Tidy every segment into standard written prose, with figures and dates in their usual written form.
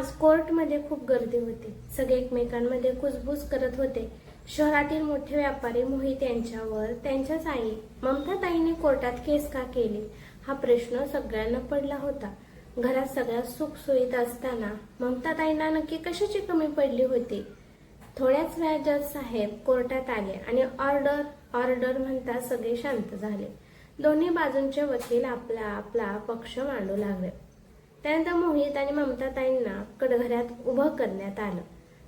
आज कोर्टमध्ये खूप गर्दी होती. सगळे एकमेकांमध्ये कुजबूज करत होते. शहरातील मोठे व्यापारी मोहित यांच्यावर त्यांच्याच आई ममताताईंनी कोर्टात केस का केली हा प्रश्न सगळ्यांना पडला होता. घरात सगळ्या सुखसुविध असताना ममताताईंना नक्की कशाची कमी पडली होती? थोड्याच वेळात जज साहेब कोर्टात आले आणि ऑर्डर ऑर्डर म्हणता सगळे शांत झाले. दोन्ही बाजूंचे वकील आपला आपला पक्ष मांडू लागले. त्यानंतर मोहित आणि ममताताईंना कटघऱ्यात उभं करण्यात आलं.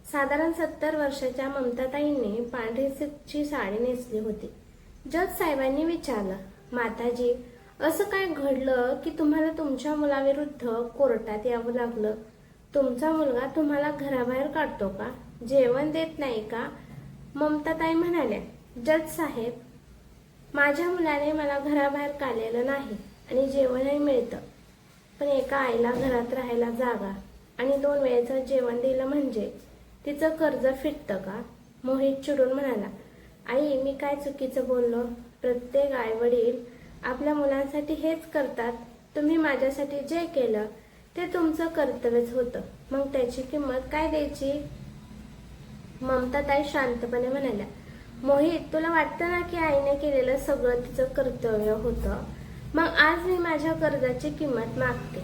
साधारण 70 वर्षाच्या ममताताईंनी पांढरी सिल्कची साडी नेसली होती. जज साहेबांनी विचारलं, माताजी, असं काय घडलं की तुम्हाला तुमच्या मुलाविरुद्ध कोर्टात यावं लागलं? तुमचा मुलगा तुम्हाला घराबाहेर काढतो का? जेवण देत नाही का? ममताताई म्हणाल्या, जज साहेब, माझ्या मुलाने मला घराबाहेर काढलेलं नाही आणि जेवणही मिळतं. पण एका आईला घरात राहायला जागा आणि 2 वेळेचं जेवण दिलं म्हणजे तिचं कर्ज फिटतं का? मोहित चिडून म्हणाला, आई, मी काय चुकीचं बोललो? प्रत्येक आई वडील आपल्या मुलांसाठी हेच करतात. तुम्ही माझ्यासाठी जे केलं ते तुमचं कर्तव्यच होतं. मग त्याची किंमत काय द्यायची? ममताताई शांतपणे म्हणाल्या, मोहित, तुला वाटतं ना की आईने केलेलं सगळं तिचं कर्तव्य होतं? मग आज मी माझ्या कर्जाची किंमत मागते.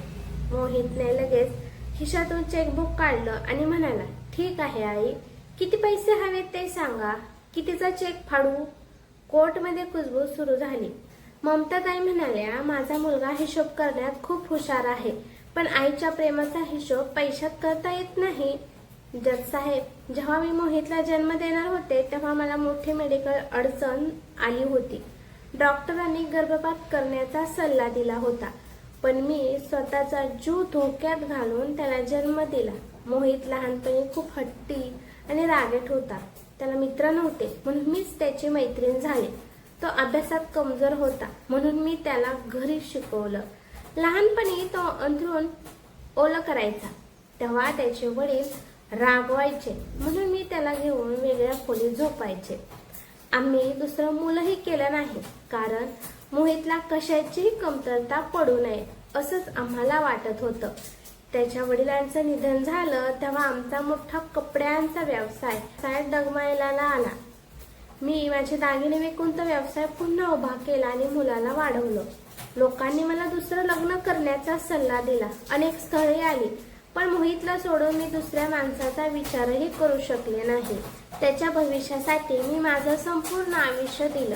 मोहितने लगेच खिशातून चेकबुक काढलं आणि म्हणाला, ठीक आहे आई, किती पैसे हवेत ते सांगा. कितीचा चेक फाडू? कोर्टमध्ये कुजबूज सुरू झाली. ममताताई म्हणाल्या, माझा मुलगा हिशोब करण्यात खूप हुशार आहे, पण आईच्या प्रेमाचा हिशोब पैशात करता येत नाही. जज साहेब, जेव्हा मी मोहितला जन्म देणार होते तेव्हा मला मोठी मेडिकल अडचण आली होती. डॉक्टरांनी गर्भपात करण्याचा सल्ला दिला होता, पण मी स्वतःचा जीव धोक्यात घालून त्याला जन्म दिला. मोहित लहानपणी खूप हट्टी आणि रागीट होता. त्याला मित्र नव्हते म्हणून मीच त्याची मैत्रीण झाले. तो अभ्यासात कमजोर होता म्हणून मी त्याला घरी शिकवलं. लहानपणी तो अंथरूण ओलं करायचा तेव्हा त्याचे वडील रागवायचे म्हणून मी त्याला घेऊन वेगळ्या खोलीत झोपायचे. आम्ही दुसरं मुलंही केलं नाही कारण मोहितला कशाचीही कमतरता पडू नये असंच आम्हाला वाटत होतं. त्याच्या वडिलांचं निधन झालं तेव्हा आमचा मोठा कपड्यांचा व्यवसाय डगमगायला आला. मी माझे दागिने विकून तो व्यवसाय पुन्हा उभा केला आणि मुलाला वाढवलं. लोकांनी मला दुसरं लग्न करण्याचा सल्ला दिला. अनेक स्थळे आली, पण मोहितला सोडून मी दुसऱ्या माणसाचा विचारही करू शकले नाही. त्याच्या भविष्यासाठी मी माझं संपूर्ण आयुष्य दिलं.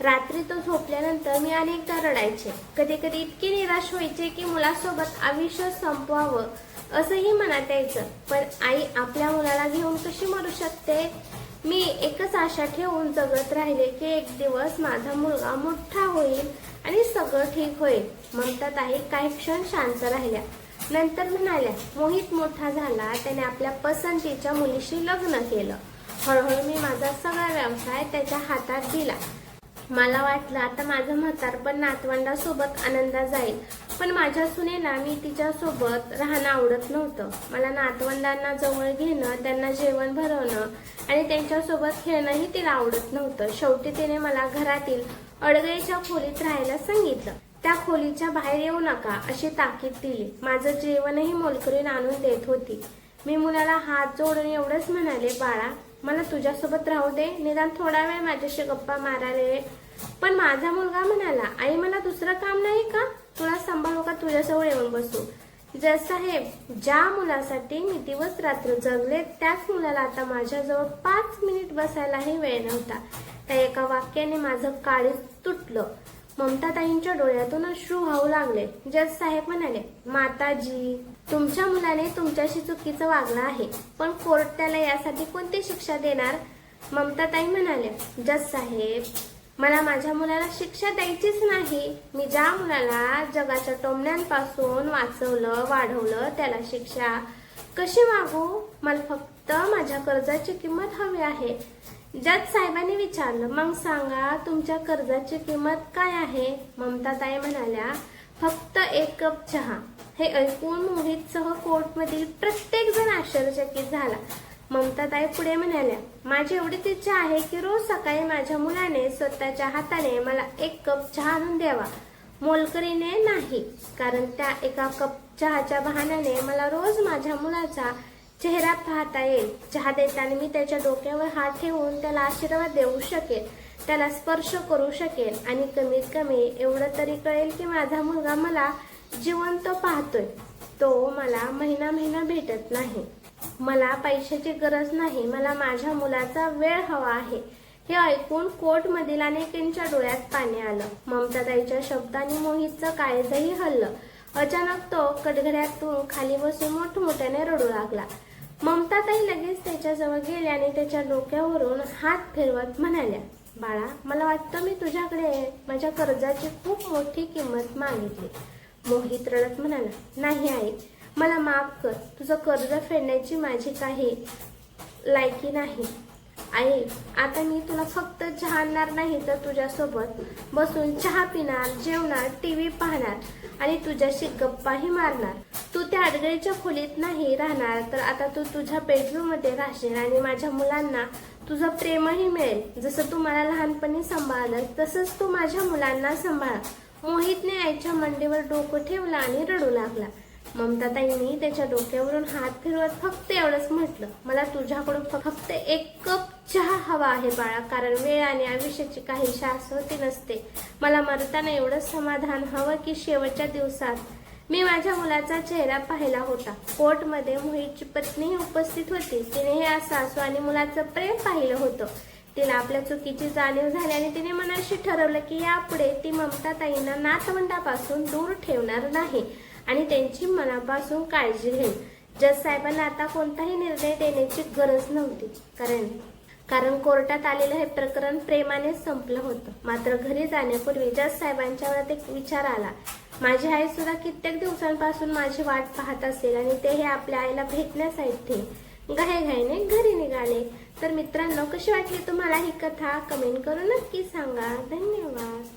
रात्री तो झोपल्यानंतर मी अनेकदा रडायचे. कधी कधी इतके निराश व्हायचे की मुलासोबत आयुष्य संपवावं असंही मनात यायचं. पण आई आपल्या मुलाला घेऊन कशी मरू शकते? मी एकच आशा ठेवून जगत राहिले की एक दिवस माझा मुलगा मोठा होईल आणि सगळं ठीक होईल. ममताताई काही क्षण शांत राहिल्या, नंतर म्हणाल्या, मोहित मोठा झाला, त्याने आपल्या पसंतीच्या मुलीशी लग्न केलं. हळूहळू मी माझा सगळा व्यवसाय त्याच्या हातात दिला. मला वाटलं आता माझं म्हातारपण नातवंडासोबत आनंदात जाईल, पण माझ्या सुनेला मी तिच्यासोबत राहणं आवडत नव्हतं. मला नातवंडांना जवळ घेणं, त्यांना जेवण भरवणं आणि त्यांच्यासोबत खेळणंही तिला आवडत नव्हतं. शेवटी तिने मला घरातील अडगळीच्या खोलीत राहायला सांगितलं. त्या खोलीच्या बाहेर येऊ नका अशी ताकीद दिली. माझं जेवणही मोलकरीण आणून देत होती. मी मुलाला हात जोडून एवढंच म्हणाले, बाळा, मला तुझ्यासोबत राहू दे, निदान थोडा वेळ माझ्याशी गप्पा मारायला. पण माझा मुलगा म्हणाला, आई, मला दुसरं काम नाही का? तुला सांभाळू का तुझ्याजवळ येऊन बसू? जज साहेब, ज्या मुलासाठी मी दिवस रात्र जगले त्याच मुलाला आता माझ्याजवळ 5 मिनिट बसायलाही वेळ नव्हता. त्या एका वाक्याने माझं काळीज तुटलं. ममताताईंच्या डोळ्यातून अश्रू वाहू लागले. जज साहेब म्हणाले, माताजी, तुमच्या मुलाने तुमच्याशी चुकीचं वागलं आहे, पण कोर्ट त्याला यासाठी कोणती शिक्षा देणार? ममताताई म्हणाल्या, जज साहेब, मला माझ्या मुलाला शिक्षा द्यायचीच नाही. मी ज्या मुलाला जगाच्या टोमण्यांपासून वाचवलं, वाढवलं, त्याला शिक्षा कशी मागू? मला फक्त माझ्या कर्जाची किंमत हवी आहे. जज साहेबांनी विचारलं, मग सांगा तुमच्या कर्जाची किंमत काय आहे? ममताताई म्हणाल्या, फक्त 1 कप चहा. हे ऐकून मोहितसह कोर्टमधील प्रत्येक जण आश्चर्यचकित झाला. ममताताई पुढे म्हणाल्या, माझी एवढीच इच्छा आहे की रोज सकाळी माझ्या मुलाने स्वतःच्या हाताने मला 1 कप चहा आणून द्यावा. मोलकरीने नाही, कारण त्या एका कप चहाच्या बहाण्याने मला रोज माझ्या मुलाचा चेहरा पाहता येईल. चहा देताना मी त्याच्या डोक्यावर हात ठेवून त्याला आशीर्वाद देऊ शकेल, त्याला स्पर्श करू शकेल आणि कमीत कमी एवढं तरी कळेल की माझा मुलगा मला जिवंत पाहतोय. तो मला महिना भेटत नाही. मला पैशाची गरज नाही, मला माझ्या मुलाचा वेळ हवा आहे. हे ऐकून कोर्टमधील अनेकांच्या डोळ्यात पाणी आलं. ममताताईच्या शब्दांनी मोहितचं काळजही हललं. अचानक तो कटघऱ्यातून खाली बसून मोठमोठ्याने रडू लागला. ममताताई लगेच त्याच्याजवळ गेल्या आणि त्याच्या डोक्यावरून हात फिरवत म्हणाल्या, बाळा, मला वाटतं मी तुझ्याकडे माझ्या कर्जाची खूप मोठी किंमत मागितली. मोहित रडत म्हणाला, नाही आई, मला माफ कर. तुझं कर्ज फेडण्याची माझी काही लायकी नाही. आई, आता मी तुला फक्त चहा आणणार नाही तर तुझ्यासोबत बसून चहा पिणार, जेवणार, टीव्ही पाहणार आणि तुझ्याशी गप्पाही मारणार. तू त्या अडगळीच्या खोलीत नाही राहणार, तर आता तू तुझ्या बेडरूम मध्ये राहशील आणि माझ्या मुलांना तुझं प्रेमही मिळेल. जसं तू मला लहानपणी सांभाळलं तसंच तू माझ्या मुलांना सांभाळ. मोहितने आईच्या मांडीवर डोकं ठेवलं आणि रडू लागला. ममताताईंनी त्याच्या डोक्यावरून हात फिरवत फक्त एवढंच म्हटलं, मला तुझ्याकडून फक्त एक कप चहा हवा आहे बाळा, कारण वेळ आणि आयुष्याची काही शाश्वती नसते. मला मरताना एवढंच समाधान हवं की शेवटच्या दिवसात मी माझ्या मुलाचा चेहरा पाहिला होता. कोर्टमध्ये मोहितची पत्नीही उपस्थित होती. तिने सासू आणि मुलाचं प्रेम पाहिलं होतं. तिला आपल्या चुकीची जाणीव झाली आणि तिने मनाशी ठरवलं की यापुढे ती ममताताईंना नातवंडापासून दूर ठेवणार नाही आणि त्यांची मनापासून काळजी घेईल. जज साहेबांना आता कोणताही निर्णय देण्याची गरज नव्हती, कारण कोर्टात आलेलं हे प्रकरण प्रेमाने संपलं होतं. मात्र घरी जाण्यापूर्वी जज साहेबांच्या मनात एक विचार आला, माझी आई सुद्धा कित्येक दिवसांपासून माझी वाट पाहत असेल आणि ते हे आपल्या आईला भेटण्यासाठी घाईघाईने घरी निघाले. तर मित्रांनो, कशी वाटली तुम्हाला ही कथा? कमेंट करून नक्की सांगा. धन्यवाद.